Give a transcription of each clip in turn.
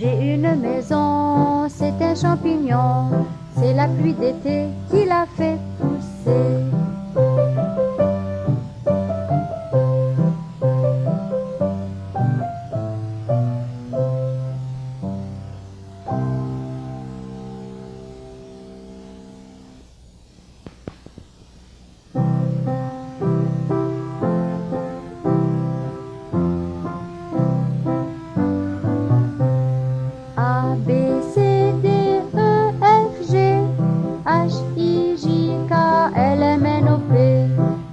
J'ai une maison, c'est un champignon, c'est la pluie d'été qui l'a fait pousser. A, B, C, D, E, F, G, H, I, J, K, L, M, N, O, P,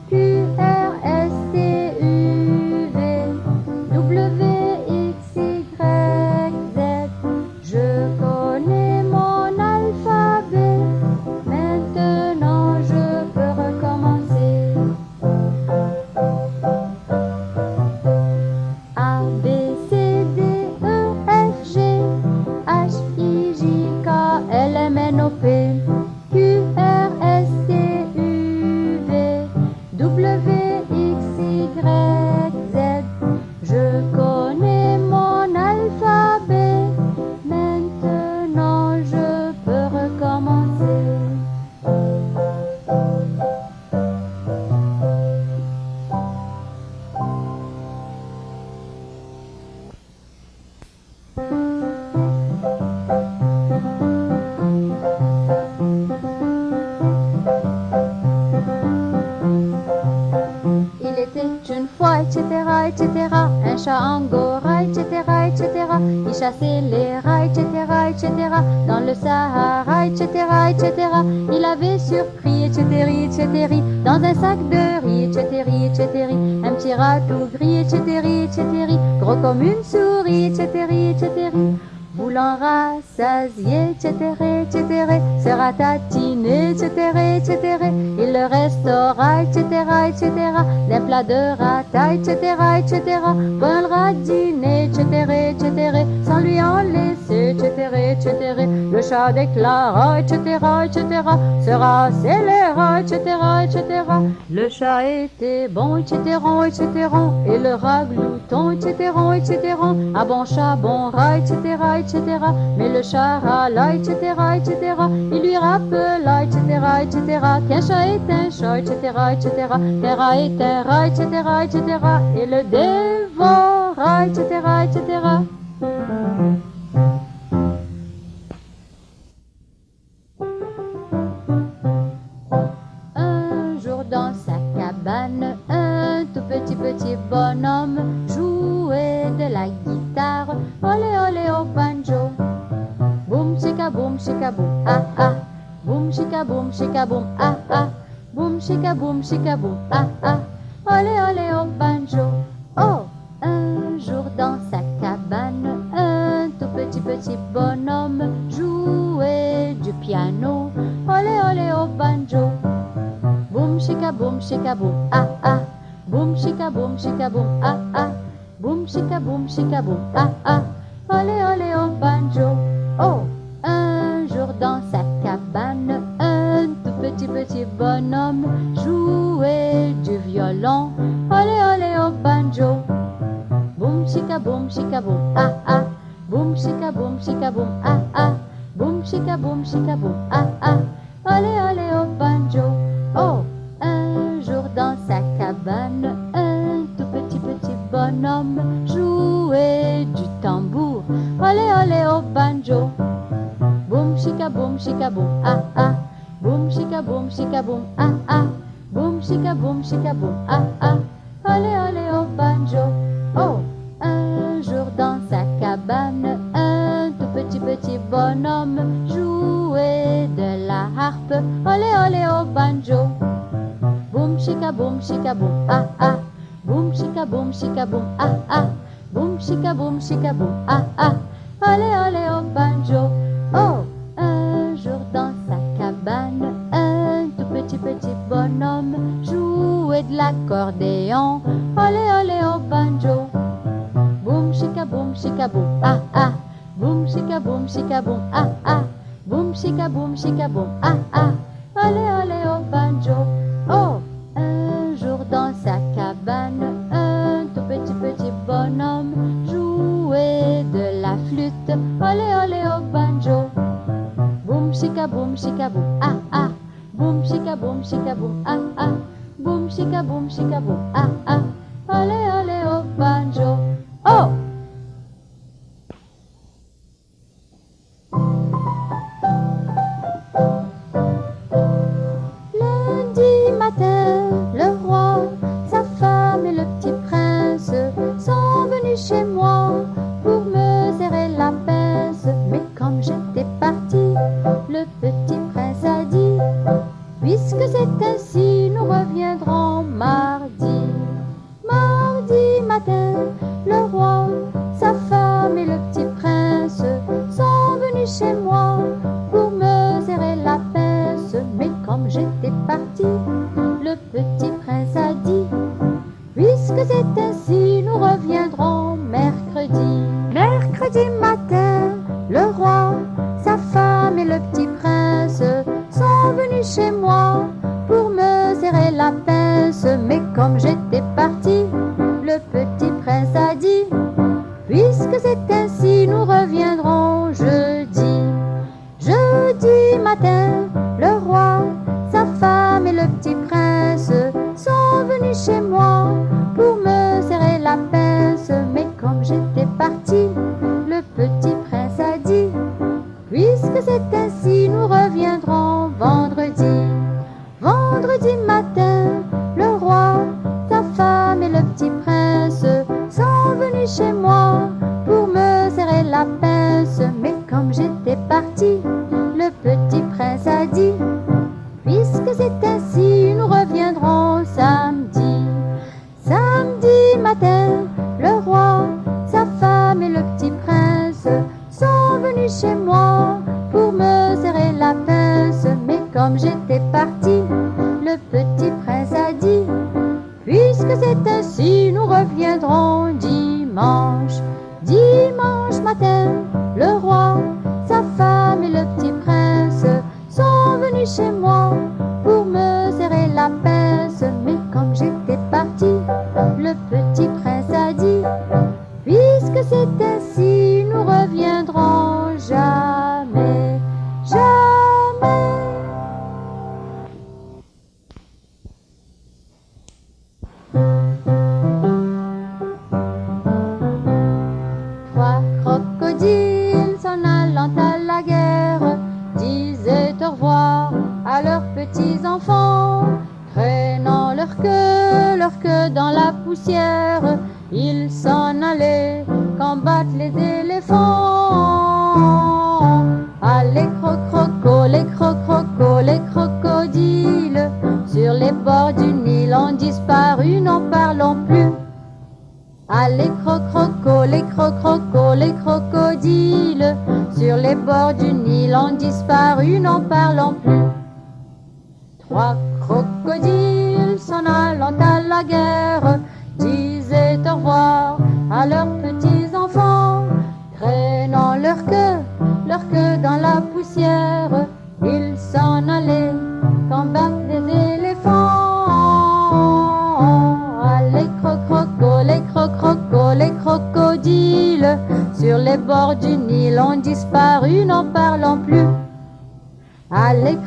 Q, R, S, T, U, V, W, X, Y, Z. Je connais mon alphabet, maintenant je peux recommencer. A, B, C, D, E, F, G, H, I, J, K, L, M, N, O, P, Q, R, S, T, U, V, W, X, Y, Z. Je connais mon alphabet, maintenant je peux recommencer. Il était une fois, etc., etc., un chat angora, etc., etc., il chassait les rats, etc., etc., dans le Sahara, etc., etc., il avait surpris, etc., etc., dans un sac de riz, etc., etc., un petit rat tout gris, etc., etc., gros comme une souris, etc., etc., voulant rassasier, etc., etc., se ratatiner, etc., etc., il le restaura, etc., etc., d'un plat de rata, etc., etc., bon radiner, etc., etc., sans lui en laisser, etc., etc., le chat déclara, etc., etc., sera scélérat, etc., etc., le chat était bon, etc., etc., et le rat glouton, etc., etc., ah bon chat, bon rat, etc., etc., mais le chat râla, etc., etc., il lui rappela, etc., etc., qu'un chat est un chat, etc., etc., qu'un rat est un rat, etc., etc., et le dévora, etc., etc. Un jour dans sa cabane, un tout petit bonhomme jouait de la guitare, olé olé au banjo. Boum chika boum, ah ah. Boum chika boum, ah ah. Boum chika boum, ah ah. Olé olé au banjo. Oh, un jour dans sa cabane, un tout petit bonhomme jouait du piano, olé olé au banjo. Boum chika boum, ah ah. Boum chika boum, ah ah. Boum chika boum, ah ah. Olé olé au banjo. Oh, un jour dans sa cabane, un tout petit bonhomme jouait du violon, olé olé au banjo. Boum chika boum, ah ah. Boum chika boum, ah ah. Boum chika boum, ah ah. Olé olé au banjo. Oh, un jour dans sa cabane, un tout petit bonhomme jouait du tambour, olé olé au banjo. Boum chika boum, ah ah. Boum chika boum, ah ah. Boum chika boum, ah ah. Olé olé au banjo. Oh, un jour dans sa cabane, un tout petit bonhomme jouait de la harpe, olé olé au banjo. Boum chika boum, ah ah. Boum chika boum, ah ah. Boum chika boum, ah ah. Olé olé au banjo. Oh, un jour dans sa cabane, un tout petit bonhomme jouait de l'accordéon, olé olé au banjo. Boum chika boum, ah ah. Boum chika boum, ah ah. Boum chika boum, ah ah. Olé olé au banjo. Oh, un jour dans sa cabane, un tout petit bonhomme jouait de la flûte, flûte, olé olé au banjo. Boum chika boum, ah ah. Boum chika boum, ah ah. Boum chika boum, ah ah. Olé olé au banjo. Oh! Lundi matin, le roi, sa femme et le petit prince sont venus chez moi pour me serrer la pince. Mais comme j'étais parti, le petit prince a dit: puisque c'est ainsi, nous reviendrons mardi. Mardi matin, le roi, sa femme et le petit prince sont venus chez moi pour me serrer la pince. Mais comme j'étais parti, le petit prince a dit: puisque c'est ainsi, nous reviendrons mercredi. Mercredi matin, le roi, sa femme et le petit prince sont venus chez moi pour me serrer la pince. Mais comme j'étais parti, le petit prince a dit: puisque c'est ainsi, nous reviendrons jeudi. Jeudi matin, le roi, sa femme et le petit prince sont venus chez moi pour me serrer la pince. Mais comme j'étais parti, le petit prince a dit: puisque c'est ainsi, nous reviendrons vendredi. Vendredi matin, le roi, sa femme et le petit prince sont venus chez moi pour me serrer la pince. Mais comme j'étais parti, le petit prince a dit: puisque c'est ainsi, nous reviendrons samedi. Samedi matin, le roi, sa femme et le petit prince sont venus chez moi pour me serrer la pince. Mais comme j'étais parti, le petit prince a dit: puisque c'est ainsi, nous reviendrons dimanche. Dimanche matin, le roi, sa femme et le petit prince sont venus chez moi pour me serrer la pince. Mais comme j'étais parti, le petit prince a dit: puisque c'est ainsi, nous reviendrons jamais, jamais. Trois crocodiles s'en allant à la guerre disaient au revoir à leurs petits enfants, traînant leur queue dans la poussière. Ils s'en allaient combattre les éléphants. Ah, les crocodiles sur les bords du Nil ont disparu, n'en parlons plus. Ah, les crocodiles sur les bords du Nil ont disparu, n'en parlons plus. Trois crocodiles s'en allant à la guerre disaient au revoir à leurs petits enfants, traînant leur queue dans la poussière. Ils s'en allaient combattre les éléphants. Ah, les crocodiles sur les bords du Nil ont disparu, n'en parlons plus. Ah, les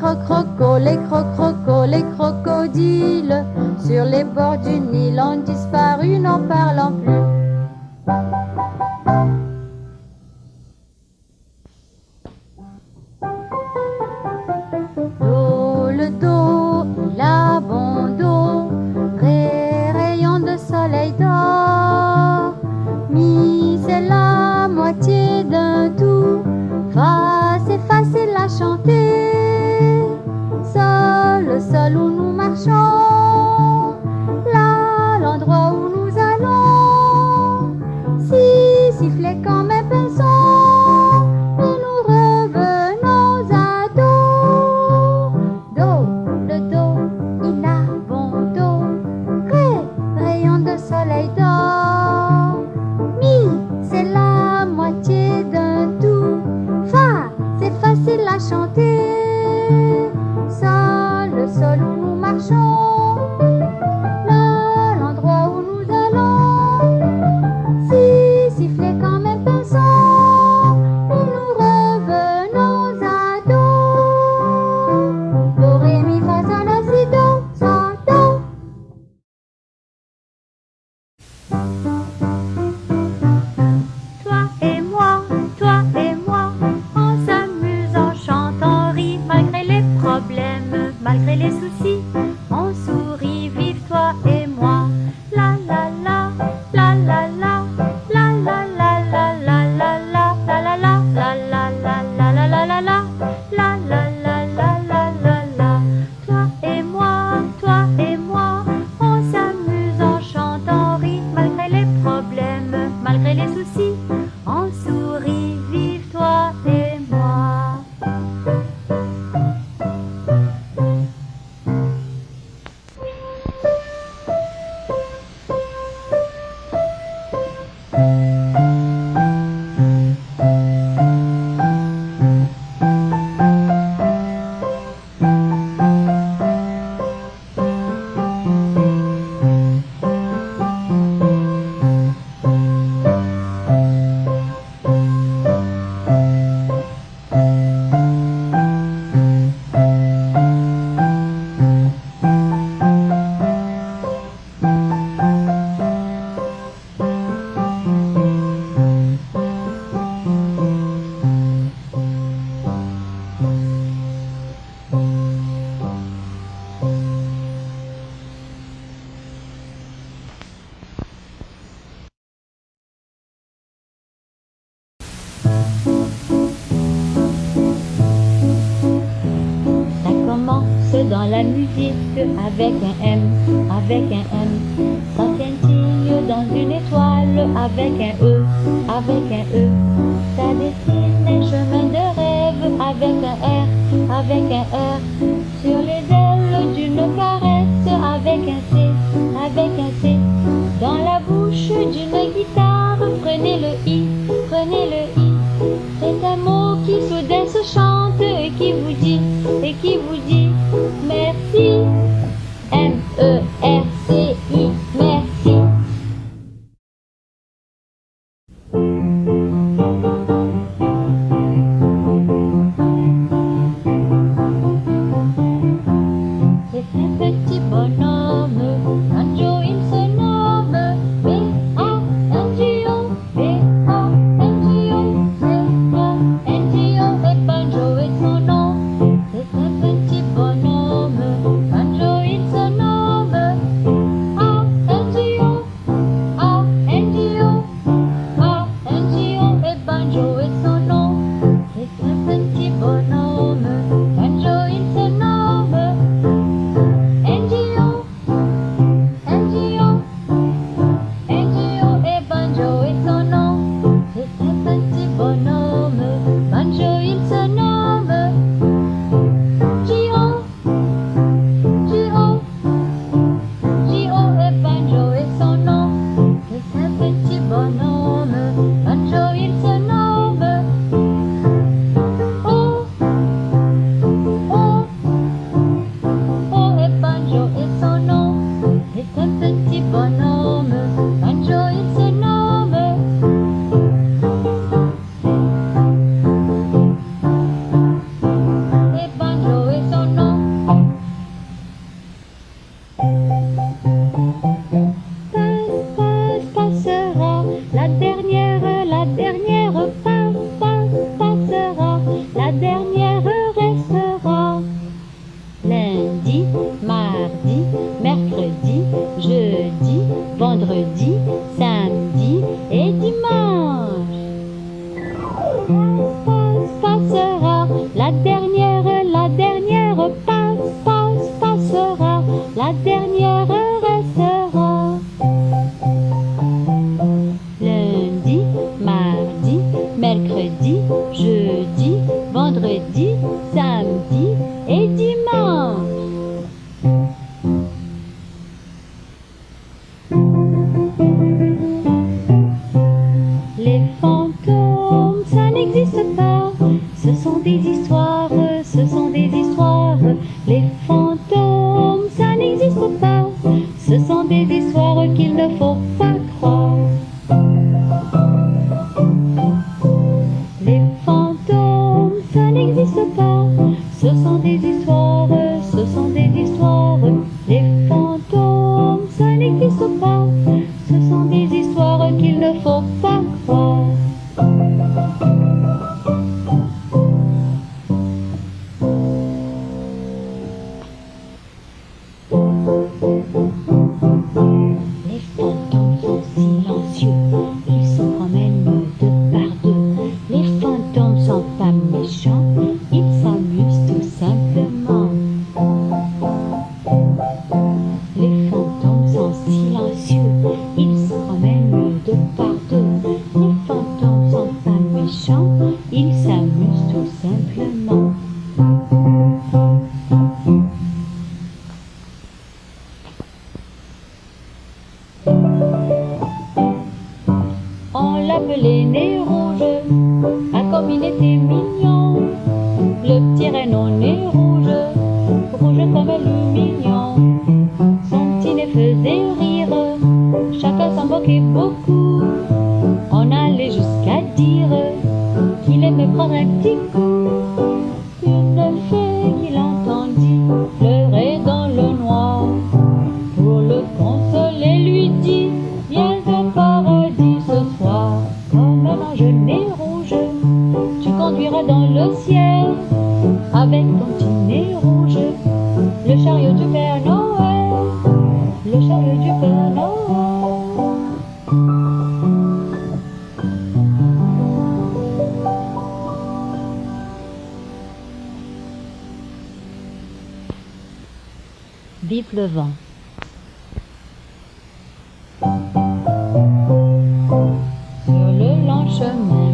crocodiles sur les bords du Nil ont disparu, n'en parlons plus. Le dos, il a bon dos, rayon de soleil d'or. Mi, c'est la moitié d'un tout, fa, c'est facile à chanter. Sol où nous marchons, là, l'endroit où nous allons. Si, sifflet comme un pinceau, et nous revenons à do. Do, le do, il a bon dos, rayon de soleil d'or. Mi, c'est la moitié d'un tout, fa, c'est facile à chanter. Sol où nous marchons, là, l'endroit où nous allons. Si, sifflet comme un pinceau, souris, vive toi et moi. Dans la musique avec un M, avec un M. Ça scintille dans une étoile avec un E, avec un E. Ça dessine un chemin de rêve avec un R, avec un R. Sur les ailes d'une caresse avec un C, avec un C. Dans la bouche d'une guitare, prenez le I, prenez le I. C'est un mot qui soudain se chante et qui vous dit merci. M-E-R-C-I, merci. C'est un petit bonhomme, Banjo il se nomme. B-A-N-J-O, B-A-N-J-O, B-A-N-J-O, et Banjo est son nom. C'est un petit bonhomme, Banjo il se nomme. A-N-J-O, A-N-J-O, A-N-J-O, et Banjo est son nom. C'est un petit bonhomme, Banjo il se nomme. N-J-O, N-J-O, N-J-O, et Banjo est son nom. C'est un petit bonhomme, Banjo il se nomme. J-O, J-O, J-O, et Banjo est son nom. C'est un petit bonhomme, Banjo il se nomme. O, O, O, et Banjo est son nom. C'est un petit bonhomme, Banjo il se nomme. Et Banjo est son nom. Passera, la dernière passera, la dernière restera. Lundi, mardi, mercredi, jeudi, vendredi, samedi et dimanche. Passera, la dernière passera, la dernière restera. Lundi, mardi, mercredi, jeudi, vendredi, samedi et dimanche. Les fantômes, ça n'existe pas. Ce sont des histoires, ce sont des histoires. Les fantômes, ça n'existe pas. Ce sont des histoires qu'il ne faut pas croire. Les fantômes, ça n'existe pas. Ce sont des histoires, ce sont des histoires. Les fantômes, ça n'existe pas. Ce sont des histoires qu'il ne faut pas croire. Les fantômes sont silencieux, ils se promènent deux par deux. Les fantômes chante, il s'amuse tout simplement. On l'appelait Nez Rouge, ah comme il était mignon, le petit renne au nez rouge, rouge comme le mignon. Son petit nez faisait rire, chacun s'en moquait beaucoup. On allait jusqu'à dire qu'il aimait prendre un petit coup. Une fée qu'il entendit pleurer dans le noir, pour le consoler lui dit: viens au paradis ce soir. Comme un ange nez rouge, tu conduiras dans le ciel, avec ton petit nez rouge, le chariot du Père Noël, le chariot du Père Noël. Vive le vent. Sur le long chemin,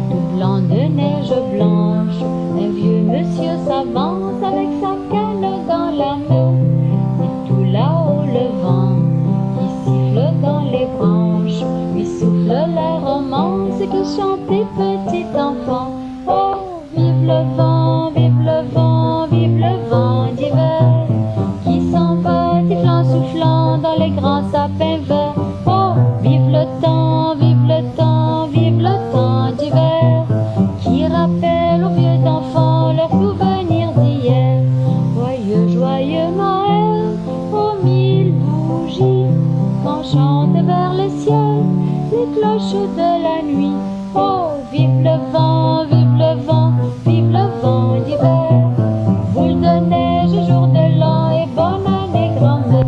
tout blanc de neige blanche, un vieux monsieur s'avance avec sa canne dans la main. Et tout là-haut le vent, qui siffle dans les branches, lui souffle la romance que chantait petit enfant. Oh, vive le vent, vive le vent, vive le vent d'hiver, qui s'en va sifflant, soufflant dans les grands sapins verts. Oh, vive le temps, vive le temps, vive le temps d'hiver, qui rappelle aux vieux enfants leurs souvenirs d'hier. Joyeux, joyeux Noël, aux mille bougies, qu'on chante vers le ciel les cloches de la nuit. Oh, vive le vent, vive le vent, vive le vent d'hiver, boule de neige, jour de l'an et bonne année grand-mère.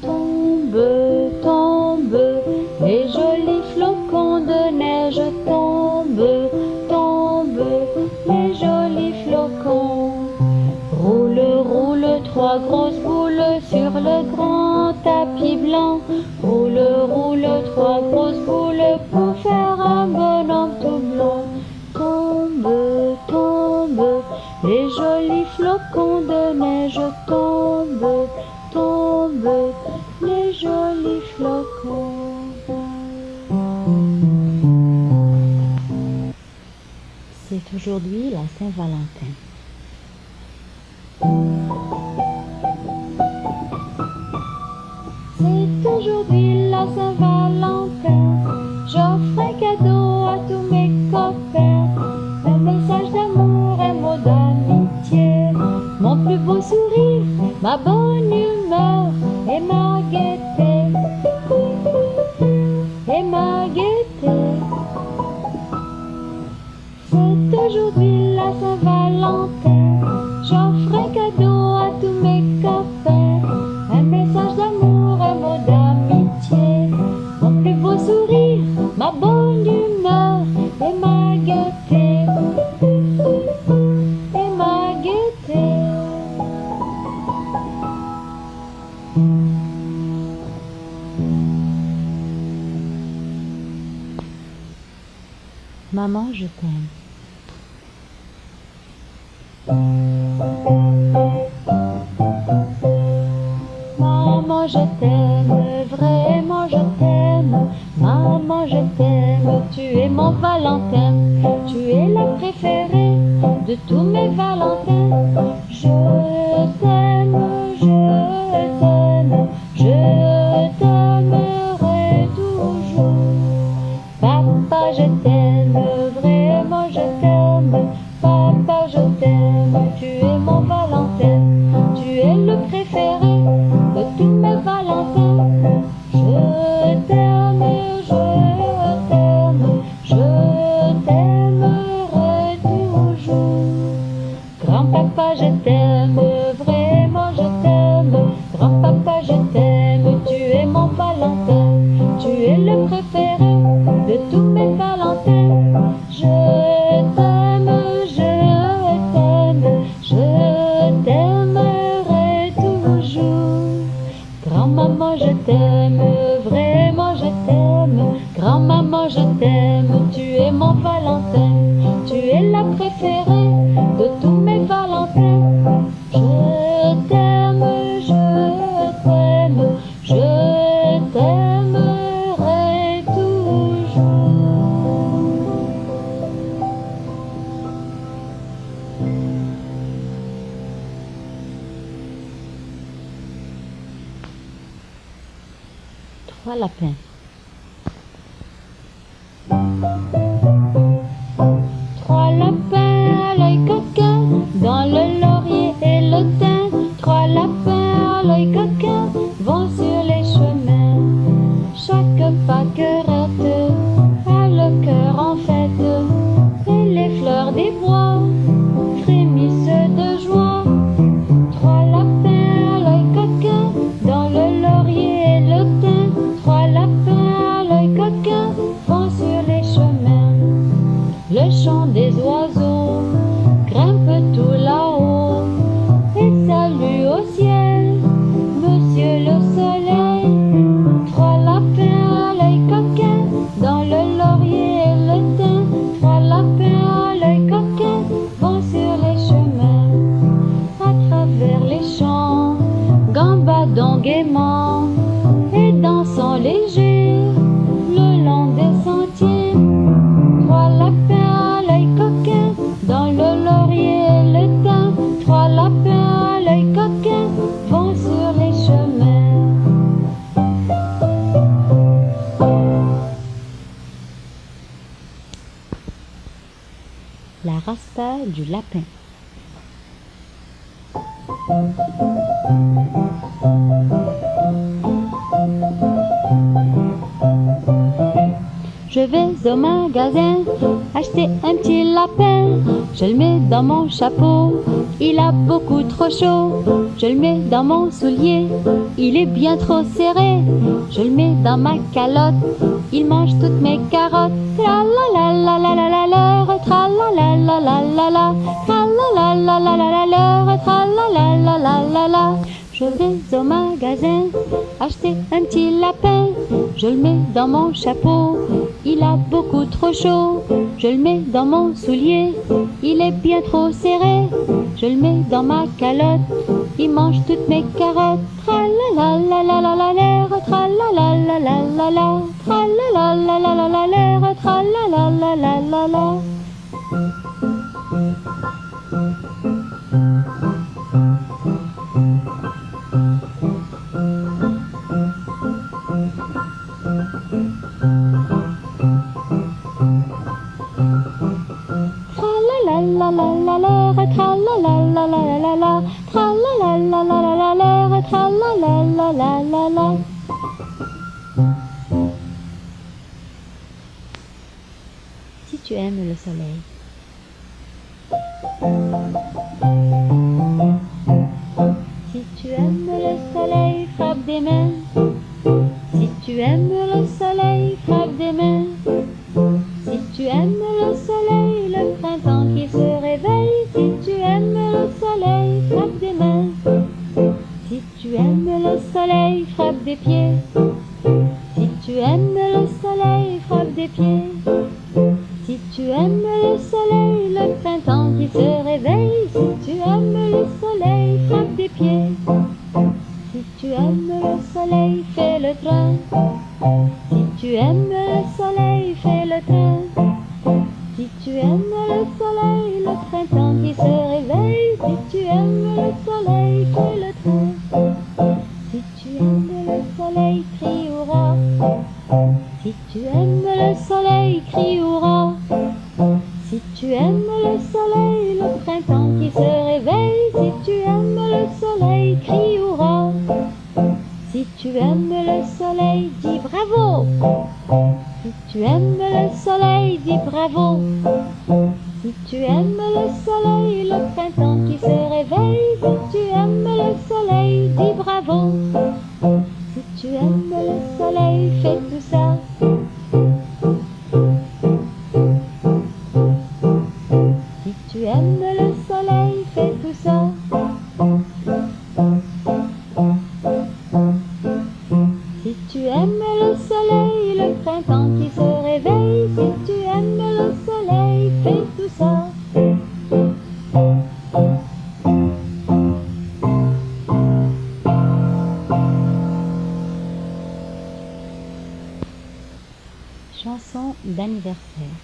Tombe, tombe, les jolis flocons de neige, tombe, tombe, les jolis flocons. Roule, roule, trois grosses boules sur le grand tapis blanc. Roule, roule, trois grosses boules pour faire un bonhomme tout blanc. Tombe, tombe, les jolis flocons de neige, tombe, tombe, les jolis flocons. C'est aujourd'hui la Saint-Valentin. C'est aujourd'hui la Saint-Valentin, j'offre un cadeau à tous mes copains, un message d'amour, un mot d'amitié, mon plus beau sourire, ma bonne humeur et ma gaieté, et ma gaieté. C'est aujourd'hui la Saint-Valentin, j'offre un cadeau à tous mes copains, un message d'amour, un mot d'amitié, mon plus beau sourire, ma bonne humeur et ma gaieté, et ma gaieté. Maman, je t'aime. Maman, je t'aime, vraiment je t'aime. Maman, je t'aime, tu es mon Valentin. Tu es la préférée de tous mes Valentins. Je t'aime, je t'aime, je t'aimerai toujours. Papa, je t'aime, vraiment je t'aime. Papa, je t'aime, tu es mon Valentin. Tu es le préféré de tous mes Valentins. Je t'aime, je t'aime, je t'aimerai toujours. Grand-papa, je t'aime, vraiment je t'aime. Grand-papa, je t'aime, tu es mon Valentin. Tu es le préféré de tous mes Valentins. Je t'aime, je t'aime. 3 lapins. 3 lapins à l'œil coquin, dans le laurier et le thym. 3 lapins à l'œil coquin vont sur les chemins. Chaque pas querette a le cœur en fête, et les fleurs des bois frémissent de joie. 3 lapins à l'œil coquin, dans le laurier et le thym. 3 lapins à l'œil coquin vont sur les chemins. Le chant des oiseaux grimpe tout là-haut et salue au ciel Monsieur le Soleil. 3 lapins à l'œil coquin, dans le laurier et le thym. 3 lapins à l'œil coquin vont sur les chemins. À travers les champs, gambadons gaiement et dansant léger le long des sentiers. 3 lapins à l'œil coquin, dans le laurier et le thym. 3 lapins à l'œil coquin vont sur les chemins. La raspa du lapin. Je vais au magasin acheter un petit lapin. Je le mets dans mon chapeau, il a beaucoup trop chaud. Je le mets dans mon soulier, il est bien trop serré. Je le mets dans ma calotte, il mange toutes mes carottes. Tra la la la la la la la, tra la la la la la la, tra la la la la la la, tra la la la la la la. Je vais au magasin acheter un petit lapin. Je le mets dans mon chapeau, il a beaucoup trop chaud. Je le mets dans mon soulier, il est bien trop serré. Je le mets dans ma calotte, il mange toutes mes carottes. Tra la la la la la la la, tra la la la la la la, tra la la la la la la la, tra la la la la la la. La la la la, tra la la la la la la, tra la la la la la la la, tra la la la la la la. Si tu aimes le soleil. Si tu aimes le soleil, frappe des mains. Si tu aimes le soleil, frappe des mains. Si tu aimes le soleil, le printemps qui se réveille. Si tu aimes le soleil, frappe des mains. Si tu aimes le soleil, frappe des pieds. Si tu aimes le soleil, frappe des pieds. Si tu aimes le soleil, le printemps qui se réveille. Si tu aimes le soleil, frappe des pieds. Si tu aimes le soleil, fais le train. Si tu aimes le soleil, fais le train. Si tu aimes le soleil, le printemps qui se réveille. Si tu aimes le soleil, fais le train. Si tu aimes le soleil, crie hurrah. Si tu aimes le soleil, crie hurrah. Si tu aimes le soleil, le printemps qui se réveille. Si tu aimes le soleil, crie hurrah. Si tu aimes le soleil, dis bravo. Si tu aimes le soleil, dis bravo. Si tu aimes le soleil, le printemps qui se réveille. Si tu aimes le soleil, dis bravo. Si tu aimes le soleil, fais tout ça. Si tu aimes le soleil, fais tout ça. Si tu aimes le soleil, le printemps qui se réveille. Si tu aimes le soleil, fais tout ça. Chanson d'anniversaire.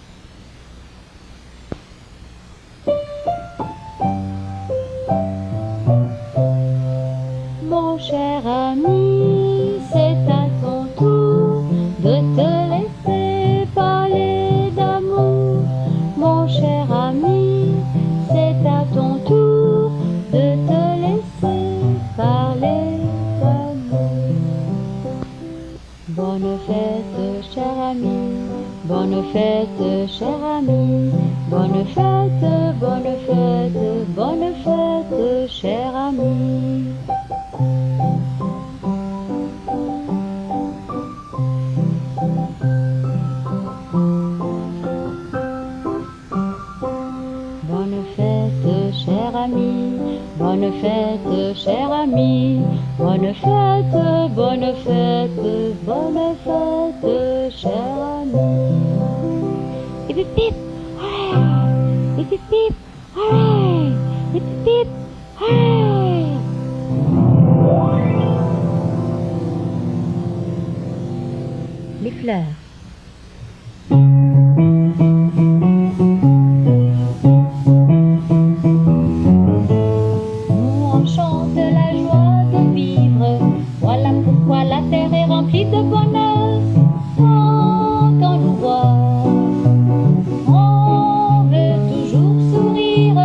Mon cher ami, c'est à ton tour ton tour de te laisser parler d'amour. Bonne fête, cher ami, bonne fête, cher ami, bonne fête, bonne fête, bonne fête, cher ami. Bonne fête, cher ami, bonne fête, cher ami, bonne fête, bonne fête, bonne fête, cher ami. Hip hip hip, hooray! Hip hip hip, hooray! Hip hip hip, hooray! Les fleurs. Voilà pourquoi la terre est remplie de bonheur. Quand on nous voit, on veut toujours sourire.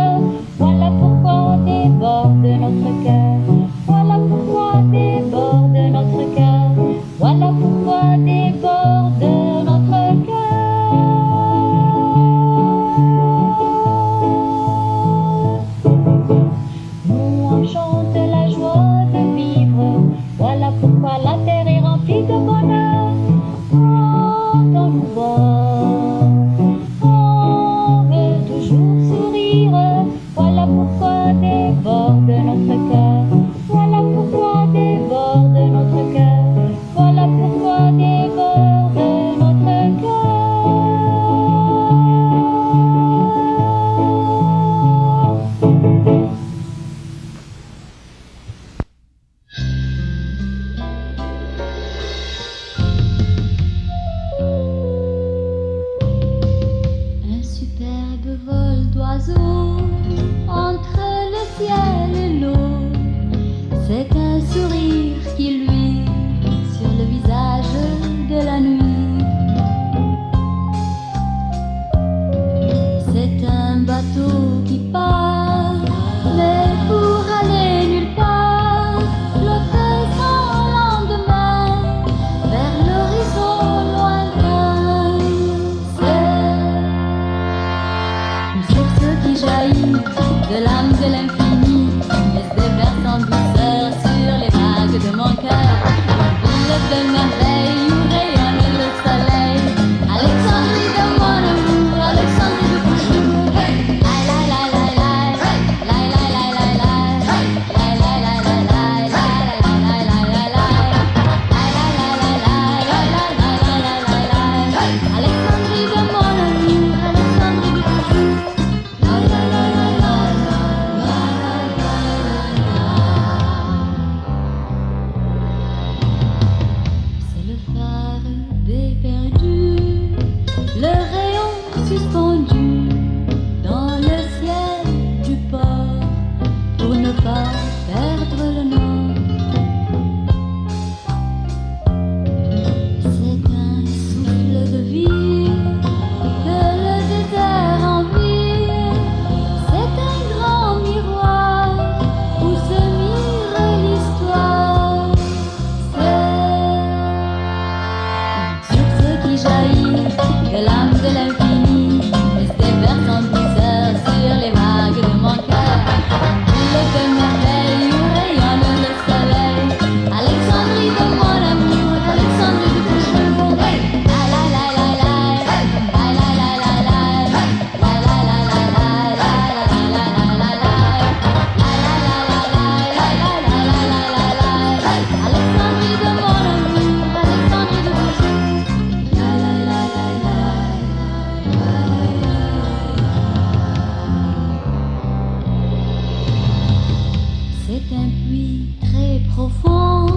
Voilà pourquoi déborde notre cœur. Voilà pourquoi déborde notre cœur. Voilà pourquoi déborde notre cœur. Nous on chante la joie de vivre. Voilà pourquoi la terre est remplie de bonheur. Quand on nous voit, on veut toujours sourire. Voilà pourquoi déborde notre cœur. Voilà pourquoi déborde notre cœur. Voilà pourquoi déborde notre cœur. Vol d'oiseaux entre le ciel et l'eau, c'est un sourire qui luit sur le visage de la nuit. C'est un bateau qui part, mais pour aller nulle part, flotter sans lendemain vers l'horizon lointain. Qui jaillit de l'âme de l'infini, laisse des vers en douceur sur les vagues de mon cœur. Ville de merveille où rayonne le soleil, Alexandrie de mon amour, Alexandrie de mon jour. La la la la la, la la la la la, la la la la la, la la la la la, Alexandrie de mon amour, Alexandrie de mon jour. C'est le phare des perdus, le rayon suspendu dans le ciel du port pour ne pas perdre le nord. C'est un souffle de vie que le désert envie. C'est un grand miroir où se mire l'histoire. C'est sur ce qui jaillit de l'âme de l'infini, laisse des vers en douceur sur les vagues de mon cœur. Boule de merveille où rayonne le soleil, Alexandrie de mon amour, Alexandrie de mon jour. La la la la la, la la la la la, la la la la la, la la la la la la, Alexandrie de mon amour, Alexandrie de mon jour. La la la la la. C'est un puits très profond